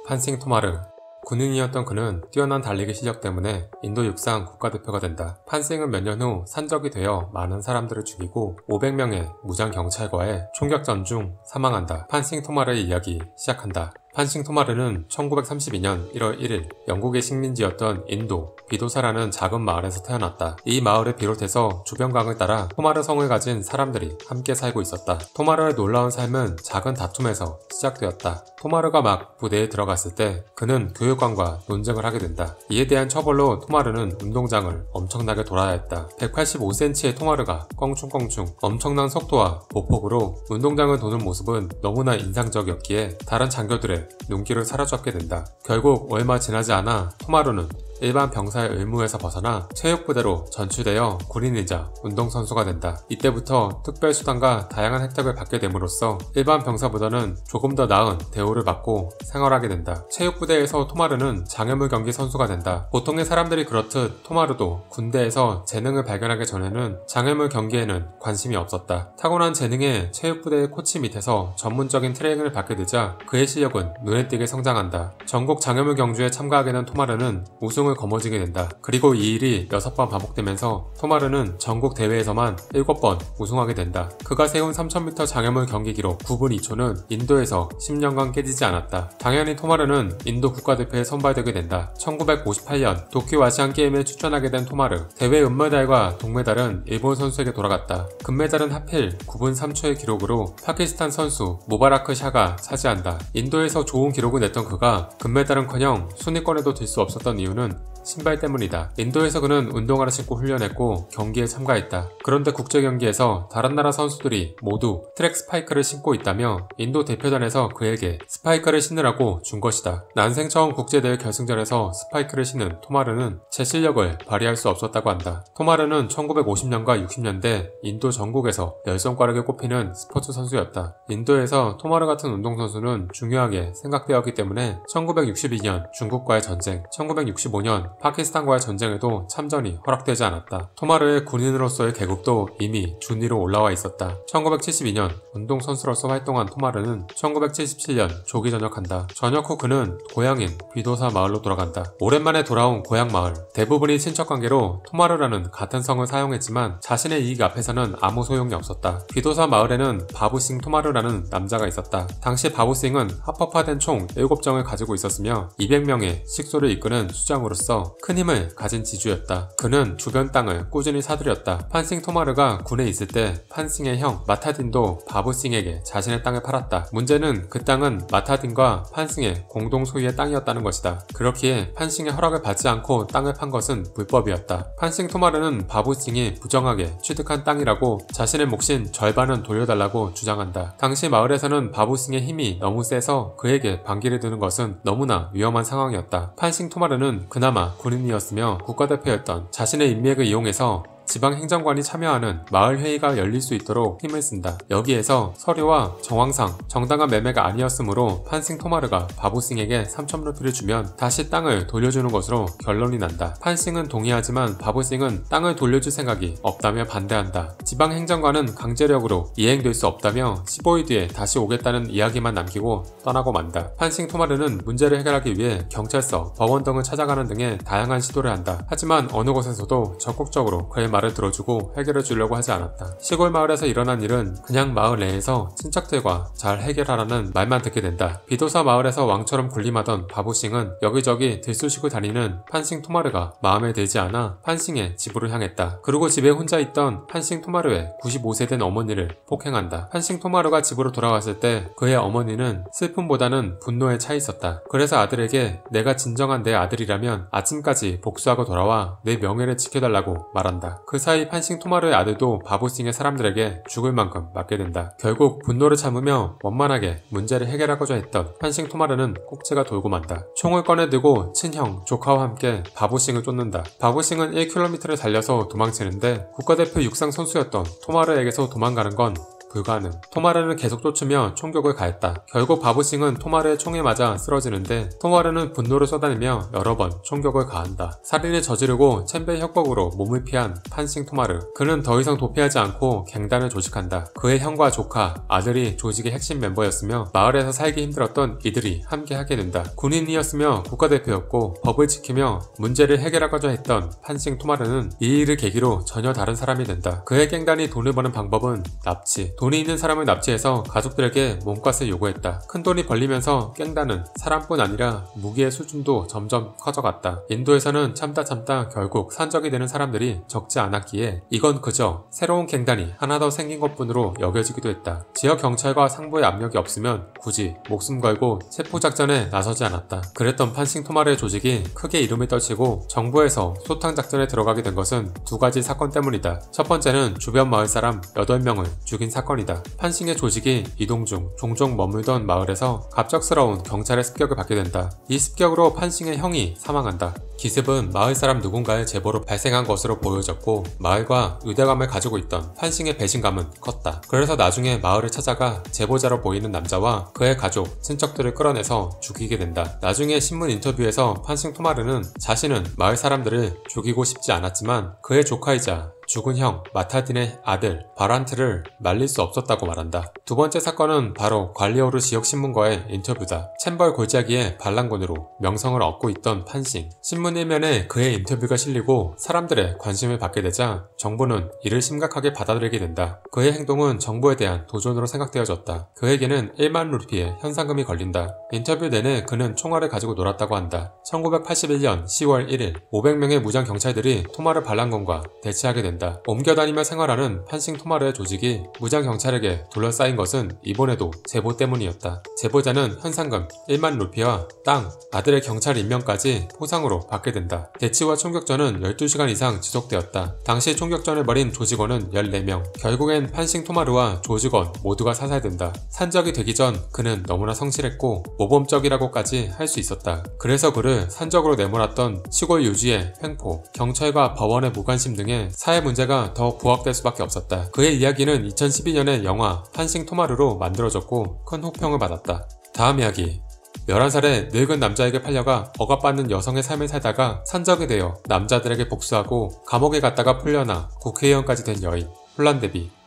판싱 토마르. 군인이었던 그는 뛰어난 달리기 실력 때문에 인도 육상 국가대표가 된다. 판싱은 몇 년 후 산적이 되어 많은 사람들을 죽이고 500명의 무장 경찰과의 총격전 중 사망한다. 판싱 토마르의 이야기 시작한다. 판싱 토마르는 1932년 1월 1일 영국의 식민지였던 인도 비도사라는 작은 마을에서 태어났다. 이 마을을 비롯해서 주변강을 따라 토마르 성을 가진 사람들이 함께 살고 있었다. 토마르의 놀라운 삶은 작은 다툼에서 시작되었다. 토마르가 막 부대에 들어갔을 때 그는 교육관과 논쟁을 하게 된다. 이에 대한 처벌로 토마르는 운동장을 엄청나게 돌아야 했다. 185cm의 토마르가 껑충껑충 엄청난 속도와 보폭으로 운동장을 도는 모습은 너무나 인상적이었기에 다른 장교들의 눈길을 사로잡게 된다. 결국 얼마 지나지 않아 토마르는 일반 병사의 의무에서 벗어나 체육부대로 전출되어 군인이자 운동선수가 된다. 이때부터 특별수당과 다양한 혜택을 받게 됨으로써 일반 병사보다는 조금 더 나은 대우를 받고 생활하게 된다. 체육부대에서 토마르는 장애물 경기 선수가 된다. 보통의 사람들이 그렇듯 토마르도 군대에서 재능을 발견하기 전에는 장애물 경기에는 관심이 없었다. 타고난 재능에 체육부대의 코치 밑에서 전문적인 트레이닝을 받게 되자 그의 실력은 눈에 띄게 성장한다. 전국 장애물 경주에 참가하게 된 토마르는 우승을 거머쥐게 된다. 그리고 이 일이 6번 반복되면서 토마르는 전국 대회에서만 7번 우승하게 된다. 그가 세운 3000m 장애물 경기 기록 9분 2초는 인도에서 10년간 깨지지 않았다. 당연히 토마르는 인도 국가대표에 선발되게 된다. 1958년 도쿄 아시안게임에 출전하게 된 토마르. 대회 은메달과 동메달은 일본 선수에게 돌아갔다. 금메달은 하필 9분 3초의 기록으로 파키스탄 선수 무바라크 샤가 차지한다. 인도에서 좋은 기록을 냈던 그가 금메달은커녕 순위권에도 들 수 없었던 이유는 신발 때문이다. 인도에서 그는 운동화를 신고 훈련했고 경기에 참가했다. 그런데 국제경기에서 다른 나라 선수들이 모두 트랙 스파이크를 신고 있다며 인도 대표단에서 그에게 스파이크를 신으라고 준 것이다. 난생 처음 국제대회 결승전에서 스파이크를 신은 토마르는 제 실력을 발휘할 수 없었다고 한다. 토마르는 1950년과 60년대 인도 전국에서 열성과르게 꼽히는 스포츠 선수였다. 인도에서 토마르 같은 운동선수는 중요하게 생각되었기 때문에 1962년 중국과의 전쟁, 1965년 파키스탄과의 전쟁에도 참전이 허락되지 않았다. 토마르의 군인으로서의 계급도 이미 준위로 올라와 있었다. 1972년 운동선수로서 활동한 토마르는 1977년 조기 전역한다. 전역 후 그는 고향인 비도사 마을로 돌아간다. 오랜만에 돌아온 고향 마을. 대부분이 친척관계로 토마르라는 같은 성을 사용했지만 자신의 이익 앞에서는 아무 소용이 없었다. 비도사 마을에는 바부싱 토마르라는 남자가 있었다. 당시 바부싱은 합법화된 총 7정을 가지고 있었으며 200명의 식소를 이끄는 수장으로서 큰 힘을 가진 지주였다. 그는 주변 땅을 꾸준히 사들였다. 판싱 토마르가 군에 있을 때 판싱의 형 마타딘도 바부싱에게 자신의 땅을 팔았다. 문제는 그 땅은 마타딘과 판싱의 공동 소유의 땅이었다는 것이다. 그렇기에 판싱의 허락을 받지 않고 땅을 판 것은 불법이었다. 판싱 토마르는 바부싱이 부정하게 취득한 땅이라고 자신의 몫인 절반은 돌려달라고 주장한다. 당시 마을에서는 바부싱의 힘이 너무 세서 그에게 반기를 드는 것은 너무나 위험한 상황이었다. 판싱 토마르는 그나마 군인이었으며 국가대표였던 자신의 인맥을 이용해서 지방행정관이 참여하는 마을회의가 열릴 수 있도록 힘을 쓴다. 여기에서 서류와 정황상 정당한 매매가 아니었으므로 판싱 토마르가 바부싱에게 3000루피를 주면 다시 땅을 돌려주는 것으로 결론이 난다. 판싱은 동의하지만 바부싱은 땅을 돌려줄 생각이 없다며 반대한다. 지방행정관은 강제력으로 이행될 수 없다며 15일 뒤에 다시 오겠다는 이야기만 남기고 떠나고 만다. 판싱 토마르는 문제를 해결하기 위해 경찰서, 법원 등을 찾아가는 등의 다양한 시도를 한다. 하지만 어느 곳에서도 적극적으로 그의 말을 들어주고 해결해 주려고 하지 않았다. 시골 마을에서 일어난 일은 그냥 마을 내에서 친척들과 잘 해결하라는 말만 듣게 된다. 비도사 마을에서 왕처럼 군림하던 바부싱은 여기저기 들쑤시고 다니는 판싱 토마르가 마음에 들지 않아 판싱의 집으로 향했다. 그리고 집에 혼자 있던 판싱 토마르의 95세 된 어머니를 폭행한다. 판싱 토마르가 집으로 돌아왔을 때 그의 어머니는 슬픔보다는 분노에 차 있었다. 그래서 아들에게 내가 진정한 내 아들이라면 아침까지 복수하고 돌아와 내 명예를 지켜달라고 말한다. 그 사이 판싱 토마르의 아들도 바부싱의 사람들에게 죽을 만큼 맞게 된다. 결국 분노를 참으며 원만하게 문제를 해결하고자 했던 판싱 토마르는 꼭지가 돌고 만다. 총을 꺼내들고 친형, 조카와 함께 바부싱을 쫓는다. 바부싱은 1km를 달려서 도망치는데 국가대표 육상 선수였던 토마르에게서 도망가는 건 불가능. 토마르는 계속 쫓으며 총격을 가했다. 결국 바부싱은 토마르의 총에 맞아 쓰러지는데 토마르는 분노를 쏟아내며 여러 번 총격을 가한다. 살인을 저지르고 첸베의 협곡으로 몸을 피한 판싱 토마르. 그는 더 이상 도피하지 않고 갱단을 조직한다. 그의 형과 조카, 아들이 조직의 핵심 멤버였으며 마을에서 살기 힘들었던 이들이 함께하게 된다. 군인이었으며 국가대표였고 법을 지키며 문제를 해결하고자 했던 판싱 토마르는 이 일을 계기로 전혀 다른 사람이 된다. 그의 갱단이 돈을 버는 방법은 납치. 돈이 있는 사람을 납치해서 가족들에게 몸값을 요구했다. 큰돈이 벌리면서 갱단은 사람뿐 아니라 무기의 수준도 점점 커져갔다. 인도에서는 참다 결국 산적이 되는 사람들이 적지 않았기에 이건 그저 새로운 갱단이 하나 더 생긴 것뿐으로 여겨지기도 했다. 지역 경찰과 상부의 압력이 없으면 굳이 목숨 걸고 체포작전에 나서지 않았다. 그랬던 판싱 토마르의 조직이 크게 이름을 떨치고 정부에서 소탕작전에 들어가게 된 것은 두 가지 사건 때문이다. 첫 번째는 주변 마을 사람 8명을 죽인 사건이다. 판싱의 조직이 이동 중 종종 머물던 마을에서 갑작스러운 경찰의 습격을 받게 된다. 이 습격으로 판싱의 형이 사망한다. 기습은 마을 사람 누군가의 제보로 발생한 것으로 보여졌고 마을과 유대감을 가지고 있던 판싱의 배신감은 컸다. 그래서 나중에 마을을 찾아가 제보자로 보이는 남자와 그의 가족, 친척들을 끌어내서 죽이게 된다. 나중에 신문 인터뷰에서 판싱 토마르는 자신은 마을 사람들을 죽이고 싶지 않았지만 그의 조카이자 죽은 형 마타딘의 아들 바란트를 말릴 수 없었다고 말한다. 두 번째 사건은 바로 관리오르 지역신문과의 인터뷰다. 챔벌 골짜기의 반란군으로 명성을 얻고 있던 판싱. 신문 일면에 그의 인터뷰가 실리고 사람들의 관심을 받게 되자 정부는 이를 심각하게 받아들이게 된다. 그의 행동은 정부에 대한 도전으로 생각되어졌다. 그에게는 1만 루피의 현상금이 걸린다. 인터뷰 내내 그는 총알을 가지고 놀았다고 한다. 1981년 10월 1일 500명의 무장 경찰들이 토마르 반란군과 대치하게 된다. 옮겨다니며 생활하는 판싱 토마르의 조직이 무장 경찰에게 둘러싸인 것은 이번에도 제보 때문이었다. 제보자는 현상금 1만 루피와 땅, 아들의 경찰 임명까지 포상으로 받게 된다. 대치와 총격전은 12시간 이상 지속되었다. 당시 총격전을 벌인 조직원은 14명. 결국엔 판싱 토마르와 조직원 모두가 사살된다. 산적이 되기 전 그는 너무나 성실했고 모범적이라고까지 할 수 있었다. 그래서 그를 산적으로 내몰았던 시골 유지의 횡포, 경찰과 법원의 무관심 등의 사회 문제가 더 부각될 수밖에 없었다. 그의 이야기는 2012년에 영화 판싱 토마르로 만들어졌고 큰 호평을 받았다. 다음 이야기. 11살의 늙은 남자에게 팔려가 억압받는 여성의 삶을 살다가 산적이 되어 남자들에게 복수하고 감옥에 갔다가 풀려나 국회의원까지 된 여인 홀란데비.